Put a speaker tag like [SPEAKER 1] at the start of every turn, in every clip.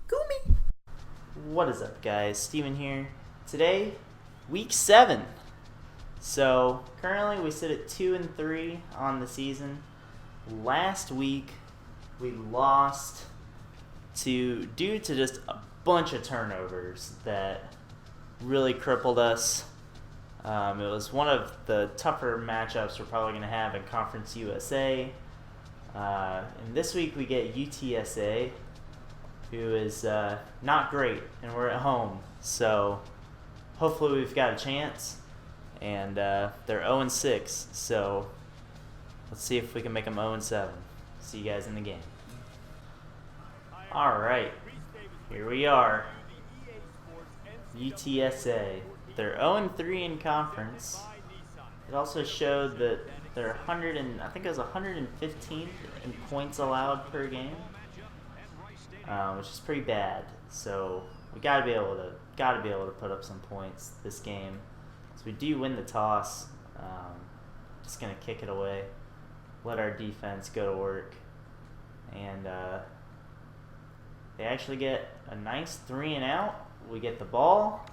[SPEAKER 1] Goomy! What is up, guys? Steven here. Today, week 7. So, currently we sit at 2-3 on the season. Last week, we lost due to just a bunch of turnovers that really crippled us. It was one of the tougher matchups we're probably going to have in Conference USA. And this week we get UTSA, who is not great, and we're at home. So hopefully we've got a chance. And they're 0-6, so let's see if we can make them 0-7. See you guys in the game. Alright, here we are. UTSA. They're 0-3 in conference. It also showed that they're 100 and I think it was 115th in points allowed per game, which is pretty bad. So we gotta be able to put up some points this game. So we do win the toss. Just gonna kick it away, let our defense go to work, and they actually get a nice 3-and-out. We get the ball.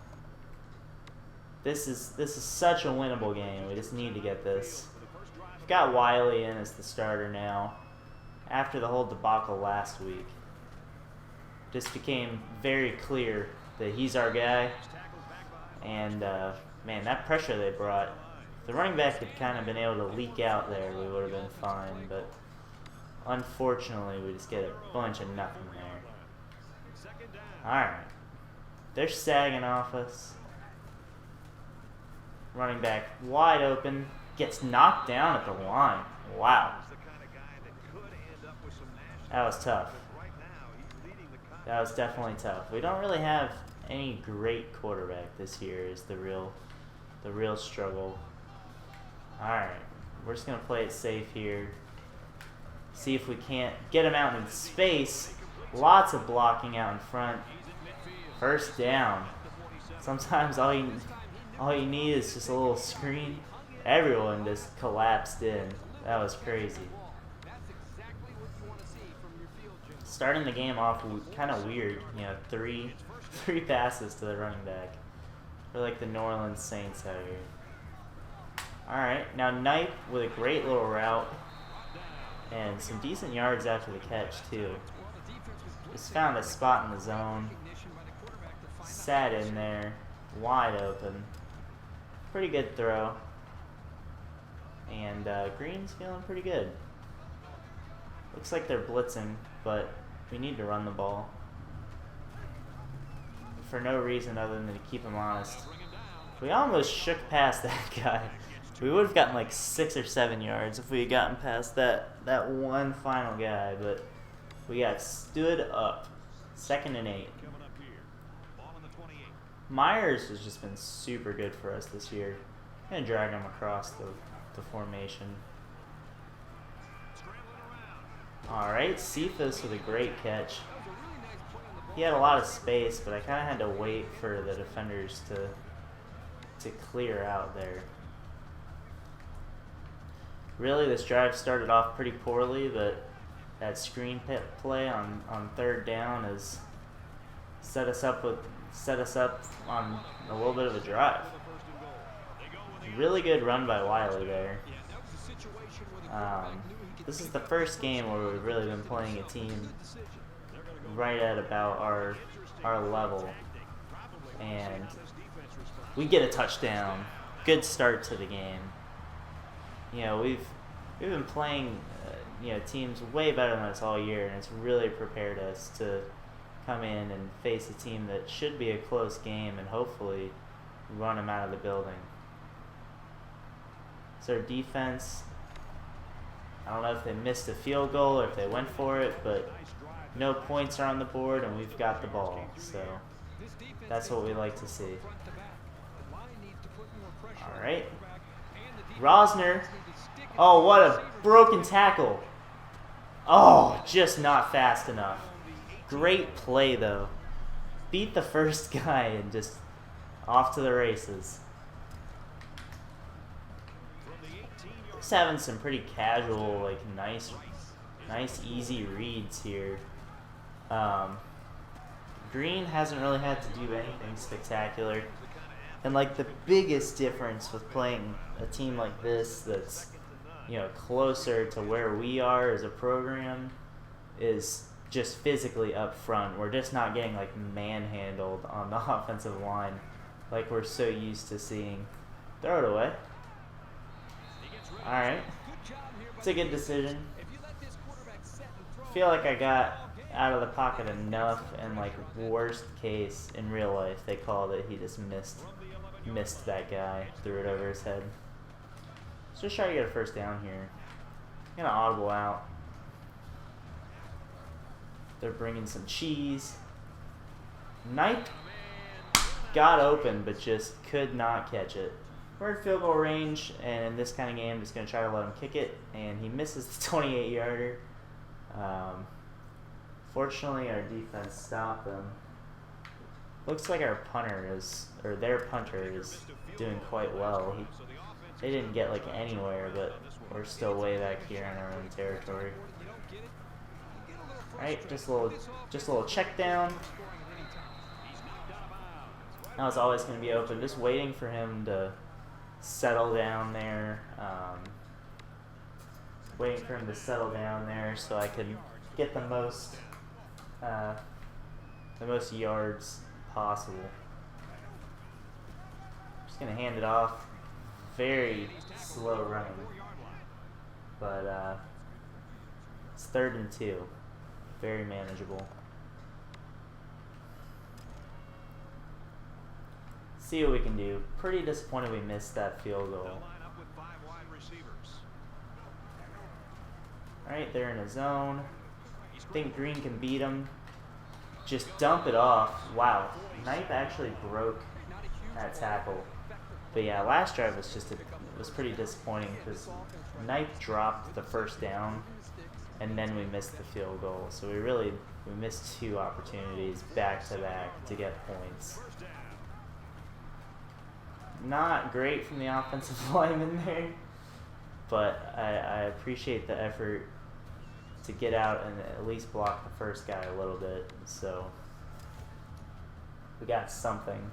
[SPEAKER 1] This is such a winnable game. We just need to get this. We've got Wiley in as the starter now. After the whole debacle last week, just became very clear that he's our guy. And man, that pressure they brought. If the running back had kind of been able to leak out there, we would have been fine. But unfortunately, we just get a bunch of nothing there. Alright. They're sagging off us. Running back wide open. Gets knocked down at the line. Wow. That was tough. That was definitely tough. We don't really have any great quarterback this year is the real struggle. Alright. We're just going to play it safe here. See if we can't get him out in space. Lots of blocking out in front. First down. Sometimes all you need is just a little screen. Everyone just collapsed in. That was crazy. Starting the game off kind of weird. You know, three passes to the running back. We're like the New Orleans Saints out here. Alright, now Knipe with a great little route. And some decent yards after the catch, too. Just found a spot in the zone. Sat in there. Wide open. Pretty good throw. And Green's feeling pretty good. Looks like they're blitzing, but we need to run the ball. For no reason other than to keep him honest. We almost shook past that guy. We would have gotten like 6 or 7 yards if we had gotten past that one final guy, but we got stood up. 2nd and 8. Myers has just been super good for us this year. I'm gonna drag him across the formation. Alright, Cephas with a great catch. He had a lot of space, but I kind of had to wait for the defenders to clear out there. Really, this drive started off pretty poorly, but that screen play on 3rd down has set us up on a little bit of a drive. Really good run by Wiley there. This is the first game where we've really been playing a team right at about our level, and we get a touchdown. Good start to the game. You know, we've been playing teams way better than us all year, and it's really prepared us to come in and face a team that should be a close game and hopefully run them out of the building. So our defense, I don't know if they missed a field goal or if they went for it, but no points are on the board and we've got the ball. So that's what we like to see. Alright. Rosner. Oh, what a broken tackle. Oh, just not fast enough. Great play, though. Beat the first guy and just off to the races. Just having some pretty casual, like nice easy reads here. Green hasn't really had to do anything spectacular. And like the biggest difference with playing a team like this that's, you know, closer to where we are as a program is just physically up front. We're just not getting like manhandled on the offensive line like we're so used to seeing. Throw it away. Alright. It's a good decision. Feel like I got out of the pocket enough, and like worst case in real life they called it. He just missed that guy, threw it over his head. Let's just try to get a first down here. Gonna audible out. They're bringing some cheese. Knight got open, but just could not catch it. We're in field goal range, and in this kind of game, just gonna try to let him kick it, and he misses the 28-yarder. Fortunately, our defense stopped them. Looks like our punter is, or their punter is doing quite well. They didn't get like anywhere, but we're still way back here in our own territory. Alright, just a little check down. Now it's always going to be open. Just waiting for him to settle down there. Waiting for him to settle down there so I can get the most yards possible. Just gonna hand it off. Very slow running, but it's 3rd and 2. Very manageable. See what we can do. Pretty disappointed we missed that field goal. Alright, they're in a zone. Think Green can beat him. Just dump it off. Wow. Knife actually broke that tackle. But yeah, last drive was pretty disappointing because Knife dropped the first down and then we missed the field goal. So we missed 2 opportunities back to back to get points. Not great from the offensive lineman there, but I appreciate the effort to get out and at least block the first guy a little bit. So we got something.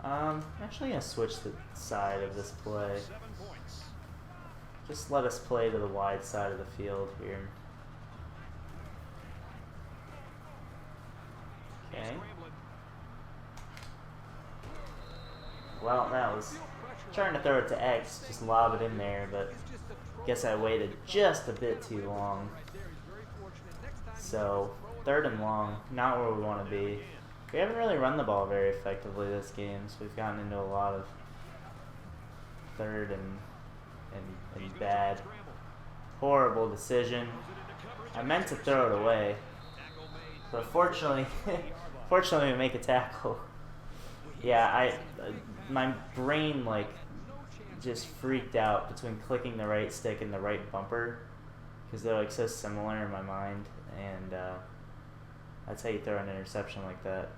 [SPEAKER 1] I'm actually going to switch the side of this play. Just let us play to the wide side of the field here. Okay. Well, that was trying to throw it to X, just lob it in there, but guess I waited just a bit too long. So, 3rd and long, not where we want to be. We haven't really run the ball very effectively this game, so we've gotten into a lot of 3rd and bad. Horrible decision. I meant to throw it away, but fortunately we make a tackle. Yeah, my brain like just freaked out between clicking the right stick and the right bumper because they're like so similar in my mind, and that's how you throw an interception like that.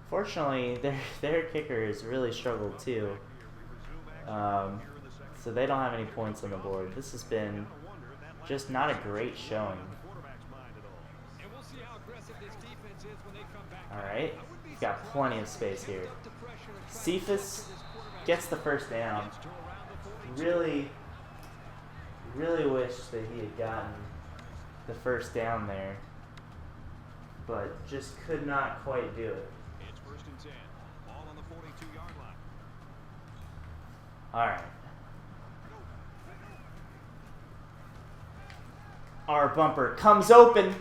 [SPEAKER 1] Fortunately, their kicker has really struggled too, so they don't have any points on the board. This has been just not a great showing. Alright, we've got plenty of space here. Cephas gets the first down. Really wish that he had gotten the first down there, but just could not quite do it.
[SPEAKER 2] It's 1st and 10. Ball on the 42-yard line.
[SPEAKER 1] Alright. Our bumper comes open.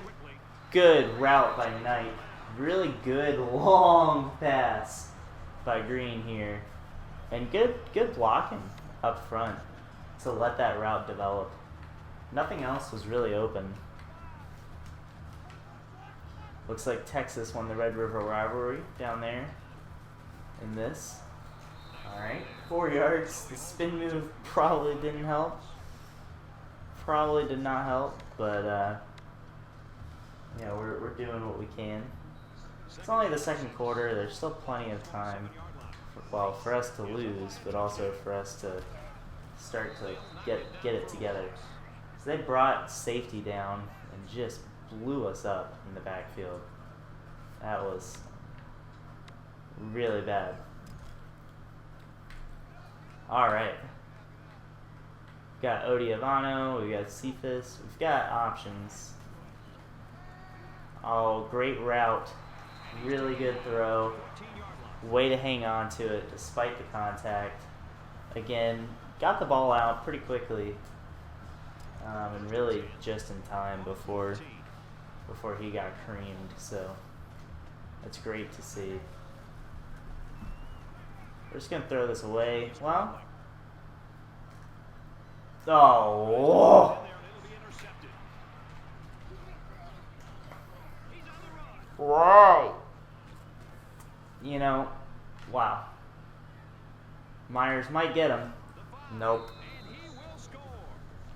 [SPEAKER 1] Good route by Knight. Really good long pass by Green here. And good blocking up front to let that route develop. Nothing else was really open. Looks like Texas won the Red River rivalry down there in this. Alright, 4 yards. The spin move probably didn't help. Probably did not help, but yeah, we're doing what we can. It's only the 2nd quarter. There's still plenty of time, for us to lose, but also for us to start to get it together. So they brought safety down and just blew us up in the backfield. That was really bad. Alright. We've got Odiavano, we've got Cephas, we've got options. Oh, great route. Really good throw. Way to hang on to it despite the contact. Again, got the ball out pretty quickly. And really just in time before he got creamed, so that's great to see. We're just gonna throw this away. Well, oh, wow. You know, wow. Myers might get him. Nope.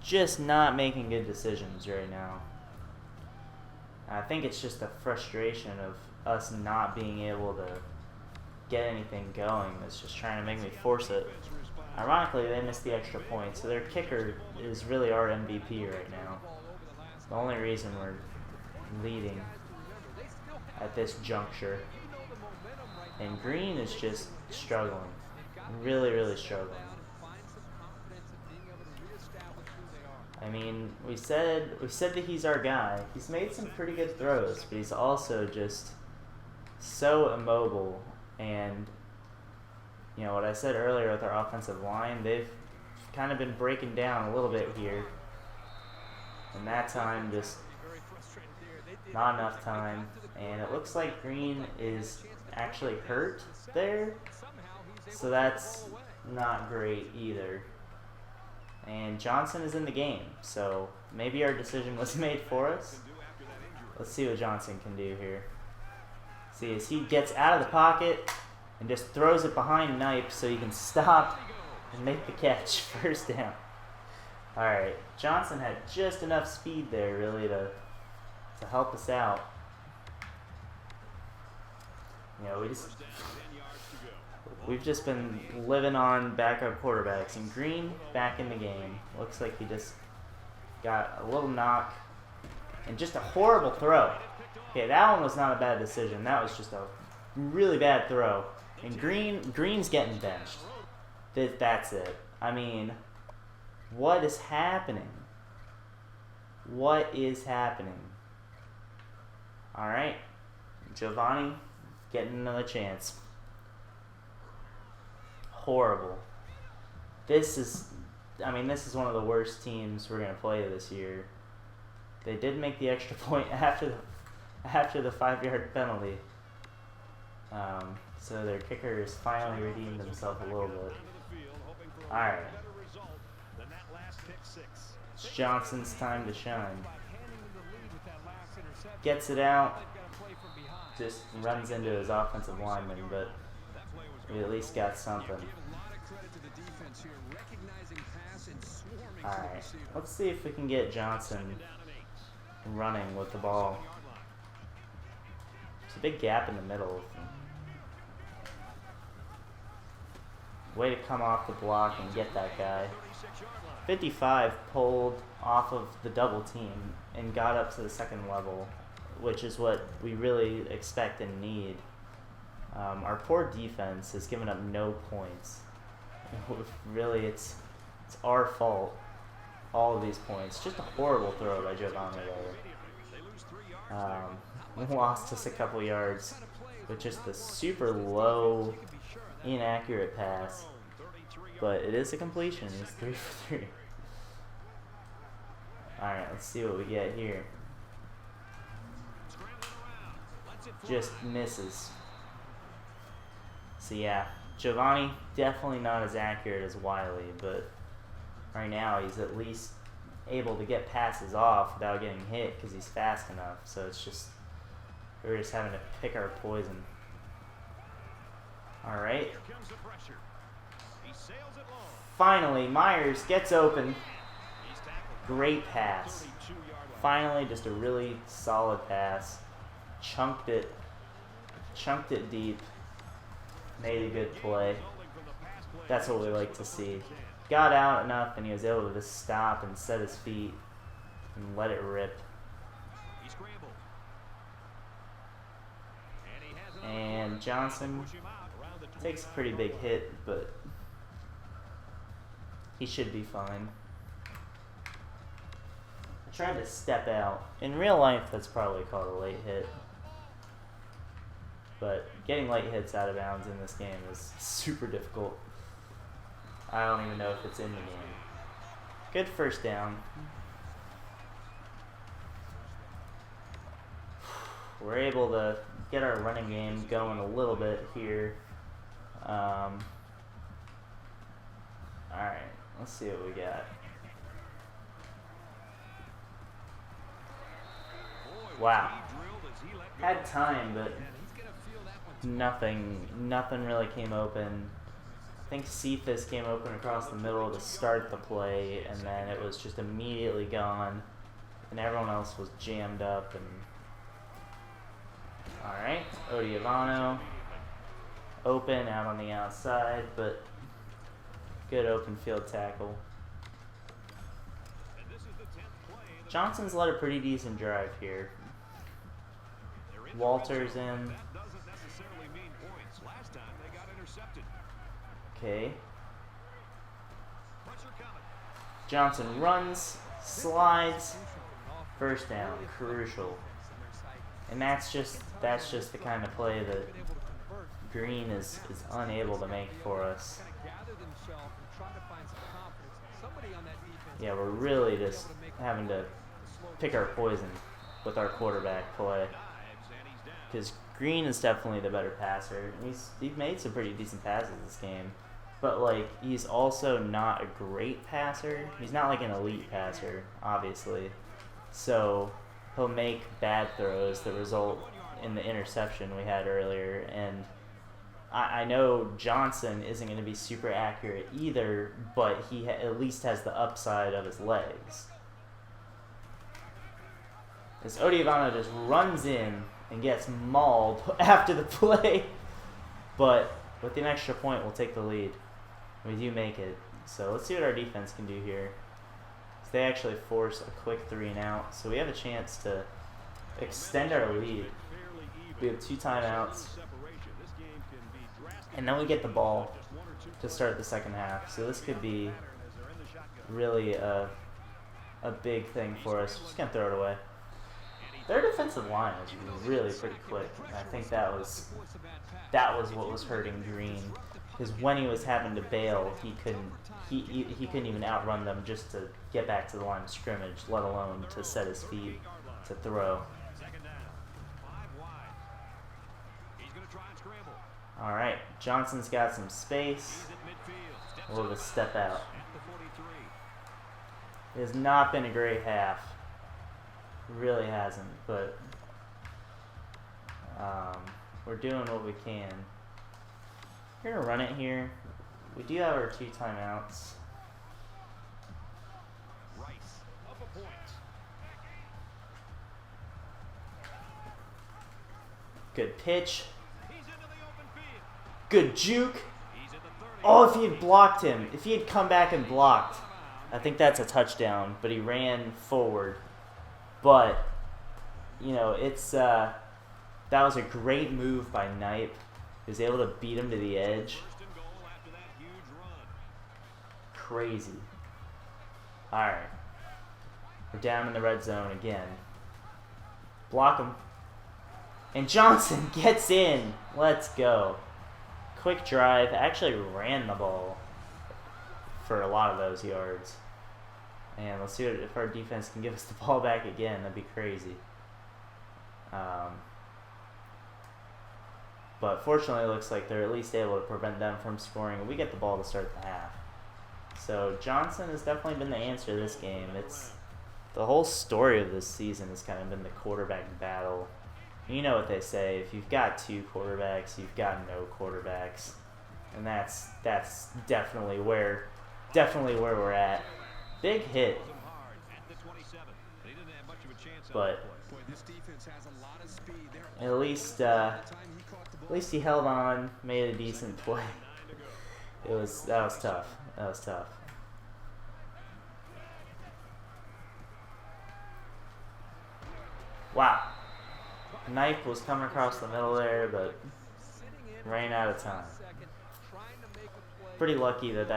[SPEAKER 1] Just not making good decisions right now. I think it's just a frustration of us not being able to get anything going. It's just trying to make me force it. Ironically, they missed the extra point, so their kicker is really our MVP right now. The only reason we're leading at this juncture. And Green is just struggling. Really, really struggling. I mean, we said that he's our guy. He's made some pretty good throws, but he's also just so immobile. And you know what I said earlier with our offensive line, they've kind of been breaking down a little bit here. And that time, just not enough time. And it looks like Green is actually hurt there, so that's not great either. And Johnson is in the game, so maybe our decision was made for us. Let's see what Johnson can do here. See, as he gets out of the pocket and just throws it behind Knipe so he can stop and make the catch. First down. Alright, Johnson had just enough speed there really to help us out. You know, we've just been living on backup quarterbacks, and Green back in the game. Looks like he just got a little knock and just a horrible throw. Okay, that one was not a bad decision. That was just a really bad throw. And Green's getting benched. That's it. I mean, what is happening? What is happening? All right, Giovanni getting another chance. Horrible. This is one of the worst teams we're gonna play this year. They did make the extra point after the 5-yard penalty. So their kicker has finally redeemed himself a little bit. All right, it's Johnson's time to shine. Gets it out. Just runs into his offensive lineman, but we at least got something. Alright, let's see if we can get Johnson running with the ball. There's a big gap in the middle. Way to come off the block and get that guy. 55 pulled off of the double team and got up to the second level, which is what we really expect and need. Our poor defense has given up no points. Really, it's our fault. All of these points. Just a horrible throw by Giovanni there. Lost us a couple yards with just a super low, inaccurate pass. But it is a completion. It's 3 for 3. Alright, let's see what we get here. Just misses. So yeah, Giovanni definitely not as accurate as Wiley, but right now he's at least able to get passes off without getting hit because he's fast enough. So it's just, we're just having to pick our poison. All right. Finally, Myers gets open. Great pass. Finally, just a really solid pass. Chunked it deep. Made a good play. That's what we like to see. Got out enough and he was able to just stop and set his feet and let it rip. and Johnson takes a pretty big hit, but he should be fine. I tried to step out. In real life, that's probably called a late hit. But getting late hits out of bounds in this game is super difficult. I don't even know if it's in the game. Good first down. We're able to get our running game going a little bit here. Alright, let's see what we got. Wow. Had time, but nothing really came open. I think Cephas came open across the middle to start the play, and then it was just immediately gone, and everyone else was jammed up. And all right, Odiavano open out on the outside, but good open field tackle. Johnson's led a pretty decent drive here. Walter's in. Okay. Johnson runs, slides, first down, crucial. And that's just the kind of play that Green is unable to make for us. Yeah, we're really just having to pick our poison with our quarterback play. Because Green is definitely the better passer. He's made some pretty decent passes this game. But, like, he's also not a great passer. He's not, like, an elite passer, obviously. So he'll make bad throws that result in the interception we had earlier. And I know Johnson isn't going to be super accurate either, but he at least has the upside of his legs. As Odiavano just runs in and gets mauled after the play. But with an extra point, we'll take the lead. We do make it. So let's see what our defense can do here. So they actually force a quick 3 and out. So we have a chance to extend our lead. We have 2 timeouts. And then we get the ball to start the second half. So this could be really a big thing for us. Just going to throw it away. Their defensive line is really pretty quick. And I think that was what was hurting Green. Because when he was having to bail, he couldn't even outrun them just to get back to the line of scrimmage, let alone to set his feet to throw. All right, Johnson's got some space. A little bit of step out. It has not been a great half. It really hasn't, but we're doing what we can. We're going to run it here. We do have our 2 timeouts. Good pitch. Good juke. Oh, if he had blocked him. If he had come back and blocked. I think that's a touchdown, but he ran forward. But, you know, it's that was a great move by Knipe. He was able to beat him to the edge. Crazy. Alright. We're down in the red zone again. Block him. And Johnson gets in. Let's go. Quick drive. Actually ran the ball for a lot of those yards. And let's see if our defense can give us the ball back again. That'd be crazy. But fortunately, it looks like they're at least able to prevent them from scoring, and we get the ball to start the half. So Johnson has definitely been the answer to this game. It's the whole story of this season has kind of been the quarterback battle. You know what they say: if you've got 2 quarterbacks, you've got no quarterbacks, and that's definitely where we're at. Big hit, but at least he held on, made a decent play. That was tough. That was tough. Wow. Knife was coming across the middle there, but Ran out of time. Pretty lucky that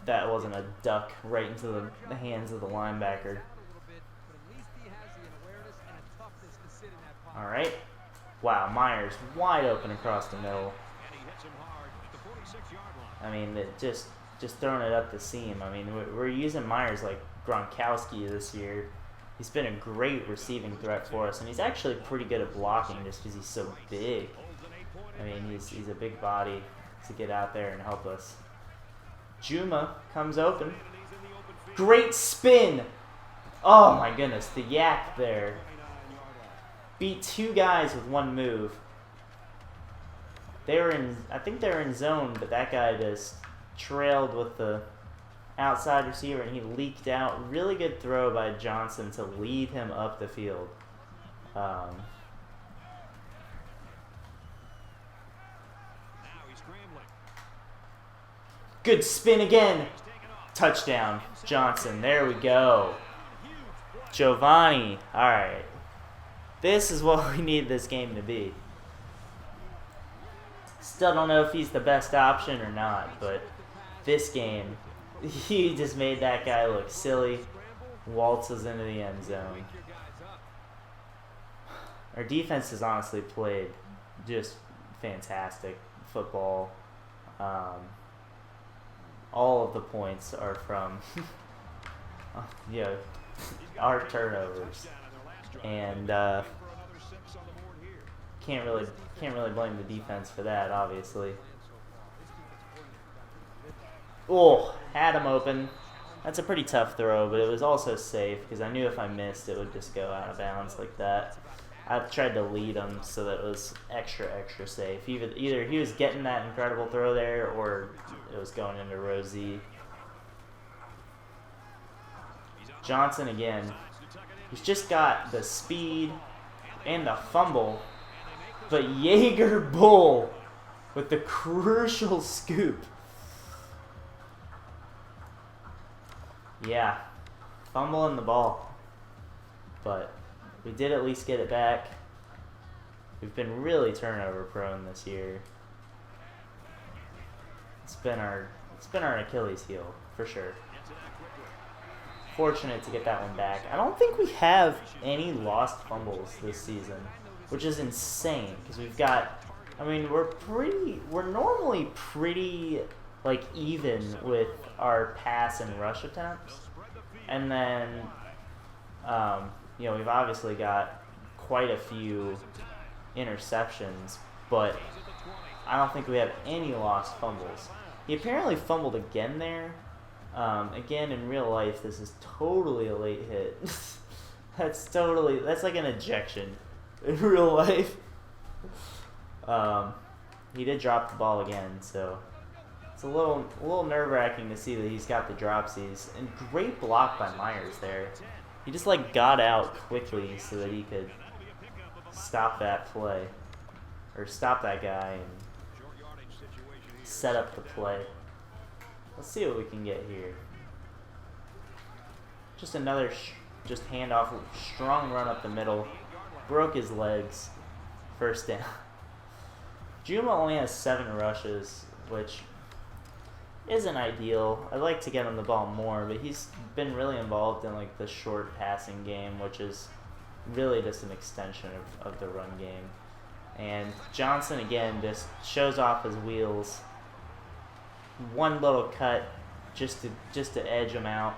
[SPEAKER 1] that wasn't a duck right into the hands of the linebacker. All right. Wow, Myers wide open across the middle. I mean, just throwing it up the seam. I mean, we're using Myers like Gronkowski this year. He's been a great receiving threat for us, and he's actually pretty good at blocking just because he's so big. I mean, he's a big body to get out there and help us. Juma comes open. Great spin. Oh my goodness, the yak there. Beat two guys with one move. I think they were in zone, but that guy just trailed with the outside receiver and he leaked out. Really good throw by Johnson to lead him up the field. Good spin again. Touchdown, Johnson. There we go. Giovanni. All right. This is what we need this game to be. Still don't know if he's the best option or not, but this game, he just made that guy look silly. Waltzes into the end zone. Our defense has honestly played just fantastic football. All of the points are from our turnovers, and can't really blame the defense for that, obviously. Oh, had him open. That's a pretty tough throw, but it was also safe because I knew if I missed, it would just go out of bounds like that. I tried to lead him so that it was extra safe. Either he was getting that incredible throw there, or it was going into row Z. Johnson again. He's just got the speed and the fumble, but Jaeger Bull with the crucial scoop. Yeah, fumbling the ball, but we did at least get it back. We've been really turnover prone this year. It's been our Achilles heel for sure. Fortunate to get that one back. I don't think we have any lost fumbles this season, which is insane because we've got. I mean, we're normally pretty like even with our pass and rush attempts, and then we've obviously got quite a few interceptions, but I don't think we have any lost fumbles. He apparently fumbled again there. Again, in real life, this is totally a late hit. That's like an ejection in real life. He did drop the ball again, so it's a little nerve-wracking to see that he's got the dropsies. And great block by Myers there. He just like got out quickly so that he could stop that play, or stop that guy and set up the play. Let's see what we can get here. Just another just handoff, strong run up the middle. Broke his legs. First down. Juma only has 7 rushes, which isn't ideal. I'd like to get him the ball more, but he's been really involved in like the short passing game, which is really just an extension of the run game. And Johnson again just shows off his wheels. One little cut just to edge him out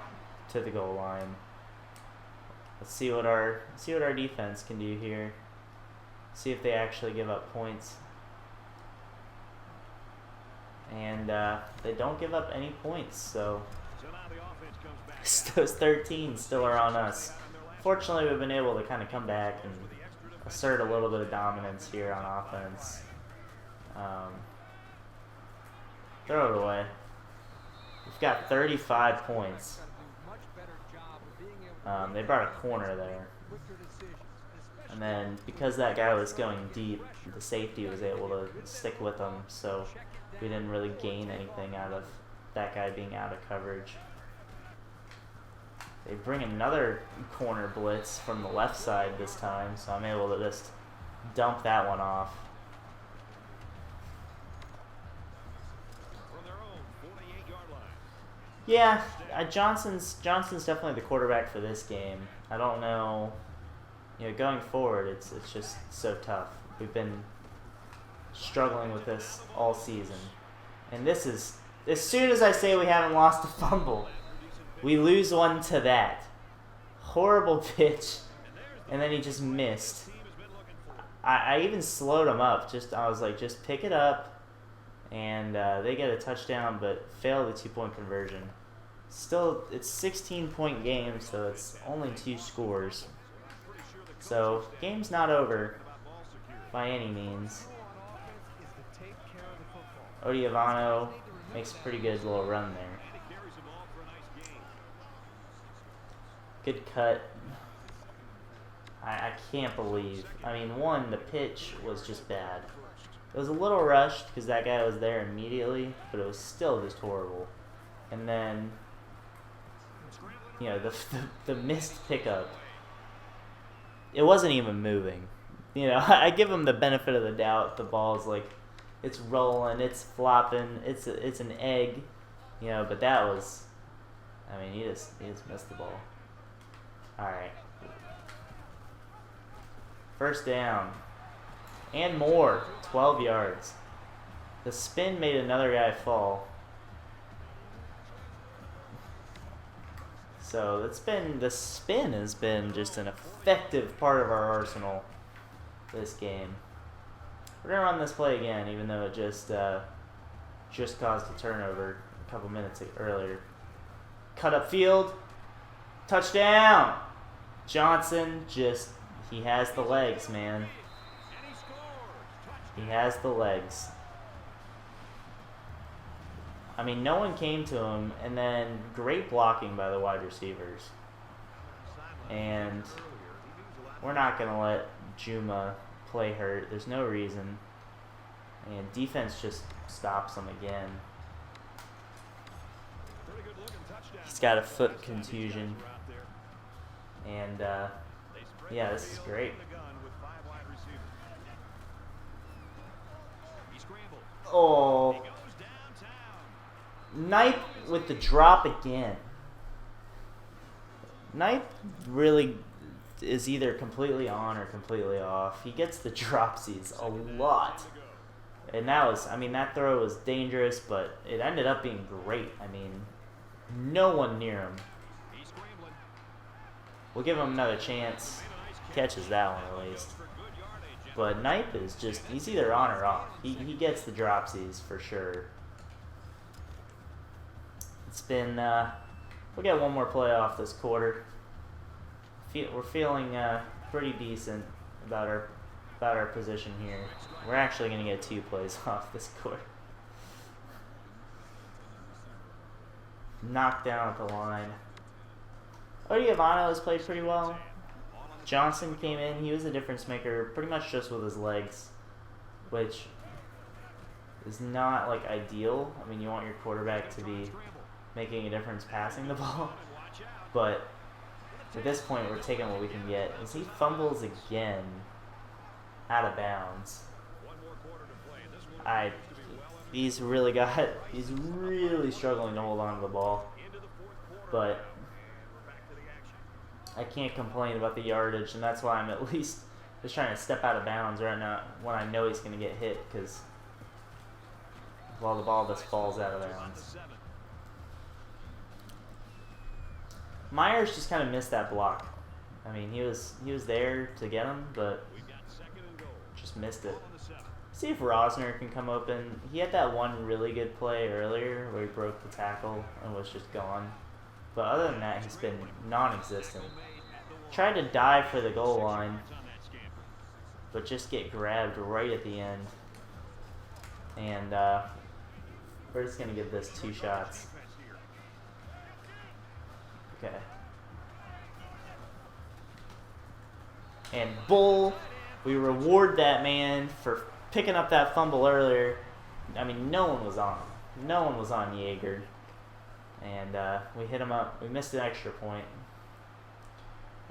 [SPEAKER 1] to the goal line. Let's see what our defense can do here. See if they actually give up points. And they don't give up any points, so those 13 still are on us. Fortunately, we've been able to kind of come back and assert a little bit of dominance here on offense. Throw it away. We've got 35 points. They brought a corner there. And then because that guy was going deep, the safety was able to stick with him, so we didn't really gain anything out of that guy being out of coverage. They bring another corner blitz from the left side this time, so I'm able to just dump that one off. Yeah, Johnson's definitely the quarterback for this game. I don't know, going forward, it's just so tough. We've been struggling with this all season, and this is as soon as I say we haven't lost a fumble, we lose one to that horrible pitch, and then he just missed. I even slowed him up. I was like, just pick it up, and they get a touchdown, but fail the 2-point conversion. Still, it's 16-point game, so it's only 2 scores. So game's not over by any means. Odiavano makes a pretty good little run there. Good cut. I can't believe. I mean, one, the pitch was just bad. It was a little rushed because that guy was there immediately, but it was still just horrible. And then, the missed pickup. It wasn't even moving. I give him the benefit of the doubt. The ball's like, it's rolling, it's flopping, it's an egg, But that was, I mean, he just missed the ball. All right. First down. And more. 12 yards. The spin made another guy fall. So the spin has been just an effective part of our arsenal this game. We're going to run this play again, even though it just caused a turnover a couple minutes earlier. Cut up field. Touchdown! Johnson he has the legs, man. He has the legs. I mean, no one came to him, and then great blocking by the wide receivers. And we're not going to let Juma play hurt. There's no reason. And defense just stops him again. He's got a foot contusion. And, yeah, this is great. Oh. Knight with the drop again. Knight really is either completely on or completely off. He gets the dropsies a lot. And that throw was dangerous, but it ended up being great. I mean, no one near him. We'll give him another chance. Catches that one at least. But Knight is he's either on or off. He gets the dropsies for sure. It's been, we'll get one more play off this quarter. We're feeling pretty decent about our position here. We're actually going to get 2 plays off this quarter. Knocked down at the line. Odiavano has played pretty well. Johnson came in. He was a difference maker pretty much just with his legs, which is not, ideal. I mean, you want your quarterback to be making a difference passing the ball. But at this point, we're taking what we can get. As he fumbles again out of bounds. He's really struggling to hold on to the ball. But I can't complain about the yardage, and that's why I'm at least just trying to step out of bounds right now when I know he's going to get hit, because the ball just falls out of bounds. Myers just kind of missed that block. I mean, he was there to get him, but just missed it. See if Rosner can come open. He had that one really good play earlier where he broke the tackle and was just gone. But other than that, he's been non-existent. Tried to dive for the goal line, but just get grabbed right at the end. And we're just going to give this 2 shots. Okay. And Bull, we reward that man for picking up that fumble earlier. I mean, no one was on him. No one was on Yeager. And we hit him up. We missed an extra point.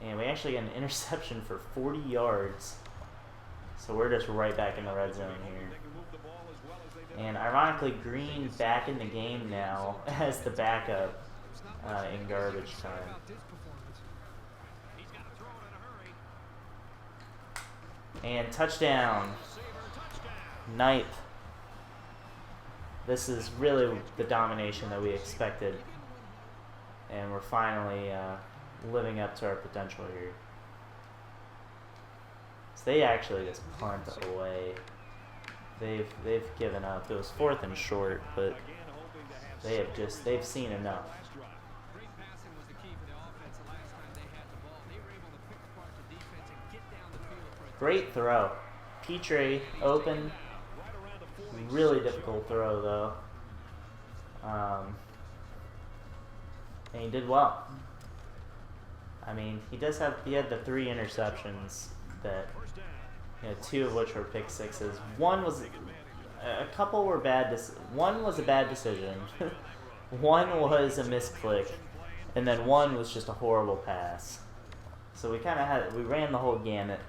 [SPEAKER 1] And we actually got an interception for 40 yards. So we're just right back in the red zone here. And ironically, Green back in the game now as the backup in garbage time. And touchdown. Knight. This is really the domination that we expected. And we're finally living up to our potential here. So they actually just punt away. They've given up. It was 4th and short, but they've seen enough. Great throw. Petre open. Really difficult throw though. And he did well. I mean, he had the 3 interceptions that, 2 of which were pick sixes. One was a couple were bad. One was a bad decision. One was a misclick, and then one was just a horrible pass. So we ran the whole gamut.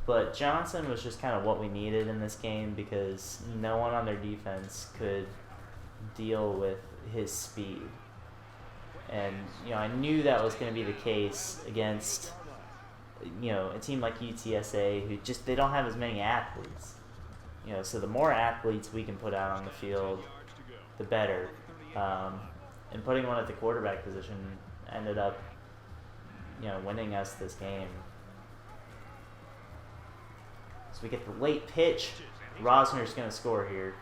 [SPEAKER 1] But Johnson was just kind of what we needed in this game because no one on their defense could deal with his speed. And, I knew that was going to be the case against, a team like UTSA who they don't have as many athletes. So the more athletes we can put out on the field, the better. And putting one at the quarterback position ended up, winning us this game. So we get the late pitch. Rosner's going to score here.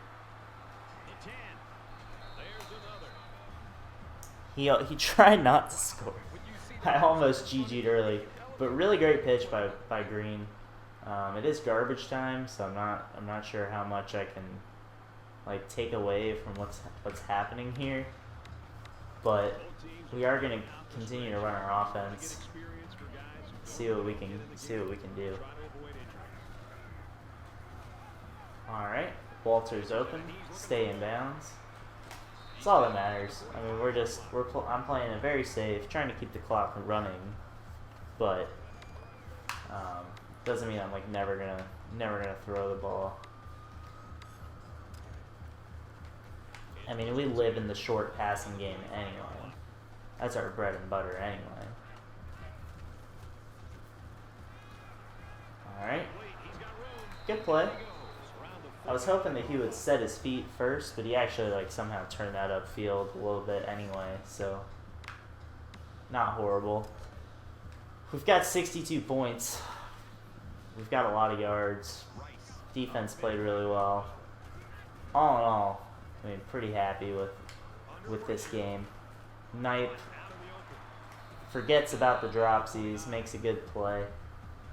[SPEAKER 1] He tried not to score. I almost GG'd early, but really great pitch by Green. It is garbage time, so I'm not sure how much I can take away from what's happening here. But we are going to continue to run our offense. See what we can do. All right, Walter's open. Stay in bounds. That's all that matters. I mean, I'm playing it very safe, trying to keep the clock running, but doesn't mean I'm never gonna throw the ball. I mean, we live in the short passing game anyway. That's our bread and butter anyway. All right, good play. I was hoping that he would set his feet first, but he actually somehow turned that upfield a little bit anyway, so not horrible. We've got 62 points. We've got a lot of yards. Defense played really well. All in all, I mean, pretty happy with this game. Knight forgets about the dropsies, makes a good play.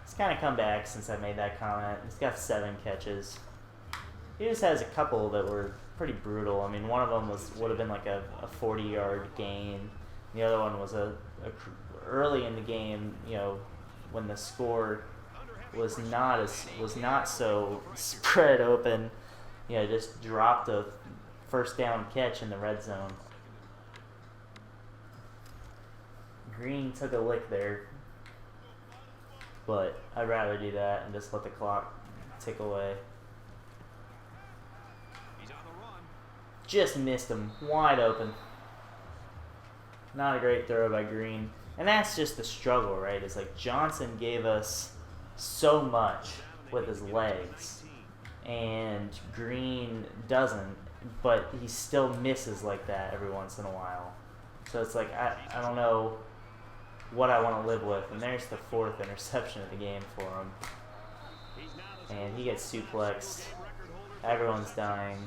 [SPEAKER 1] He's kind of come back since I made that comment. He's got 7 catches. He just has a couple that were pretty brutal. I mean, one of them would have been a 40-yard gain. The other one was early in the game, when the score was not so spread open. Just dropped a first down catch in the red zone. Green took a lick there, but I'd rather do that and just let the clock tick away. Just missed him wide open. Not a great throw by Green. And that's just the struggle, right? It's Johnson gave us so much with his legs, and Green doesn't, but he still misses like that every once in a while. So it's I don't know what I want to live with. And there's the 4th interception of the game for him. And he gets suplexed. Everyone's dying.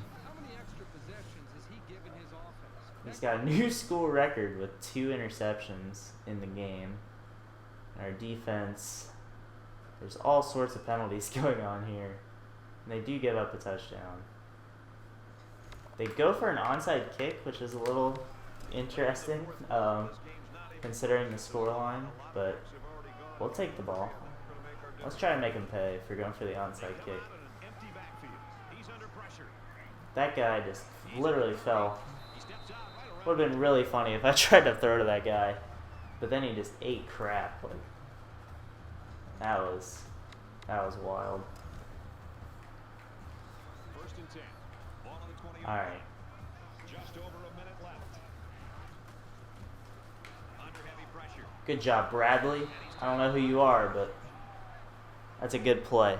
[SPEAKER 1] He's got a new school record with 2 interceptions in the game. Our defense, there's all sorts of penalties going on here. And they do give up a touchdown. They go for an onside kick, which is a little interesting, considering the scoreline, but we'll take the ball. Let's try to make him pay if you're going for the onside kick. That guy just literally fell. Would have been really funny if I tried to throw to that guy, but then he just ate crap. That was wild.
[SPEAKER 2] and 10. Ball on the 20.
[SPEAKER 1] All right.
[SPEAKER 2] Just over a minute left. Under heavy pressure.
[SPEAKER 1] Good job, Bradley. I don't know who you are, but that's a good play.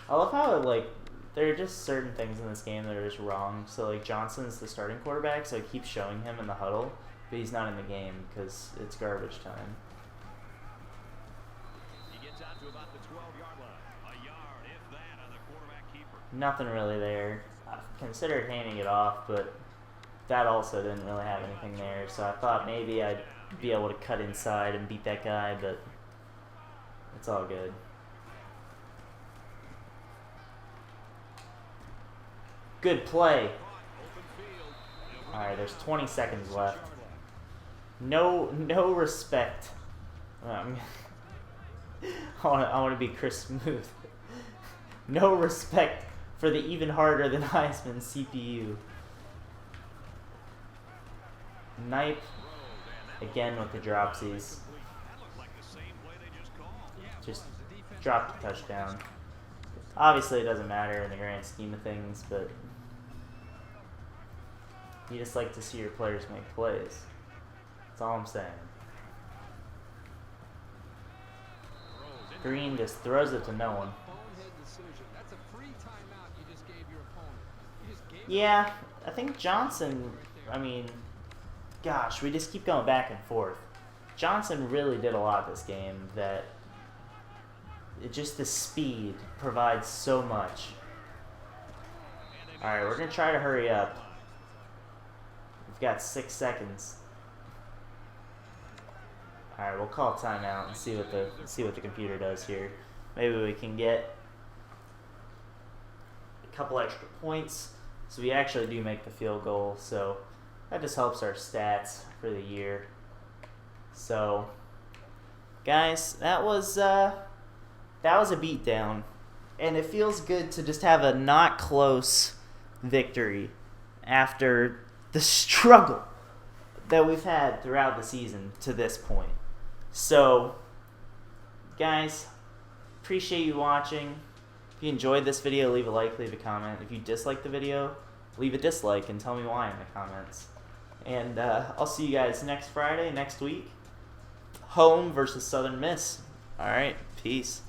[SPEAKER 1] I love how, like, there are just certain things in this game that are just wrong. So, like, Johnson's the starting quarterback, so I keep showing him in the huddle, but he's not in the game because it's garbage time.
[SPEAKER 2] He gets out to about the 12-yard line. A yard, if that, on the quarterback keeper.
[SPEAKER 1] Nothing really there. I considered handing it off, but that also didn't really have anything there. So I thought maybe I'd be able to cut inside and beat that guy, but it's all good. Good play. All right, there's 20 seconds left. No respect. I want to be Chris Smooth. No respect for the even harder than Heisman CPU. Knipe again with the dropsies. Just dropped a touchdown. Obviously, it doesn't matter in the grand scheme of things, but you just like to see your players make plays. That's all I'm saying. Green just throws it to no one. Yeah, I think Johnson, I mean, gosh, we just keep going back and forth. Johnson really did a lot this game that just the speed provides so much. Alright, we're going to try to hurry up. We've got 6 seconds. Alright, we'll call timeout and see what the computer does here. Maybe we can get a couple extra points so we actually do make the field goal. So that just helps our stats for the year. So guys, that was a beatdown, and it feels good to just have a not close victory after the struggle that we've had throughout the season to this point. So guys, appreciate you watching. If you enjoyed this video, leave a like, leave a comment. If you disliked the video, leave a dislike and tell me why in the comments. And I'll see you guys next Friday, next week. Home versus Southern Miss. All right, peace.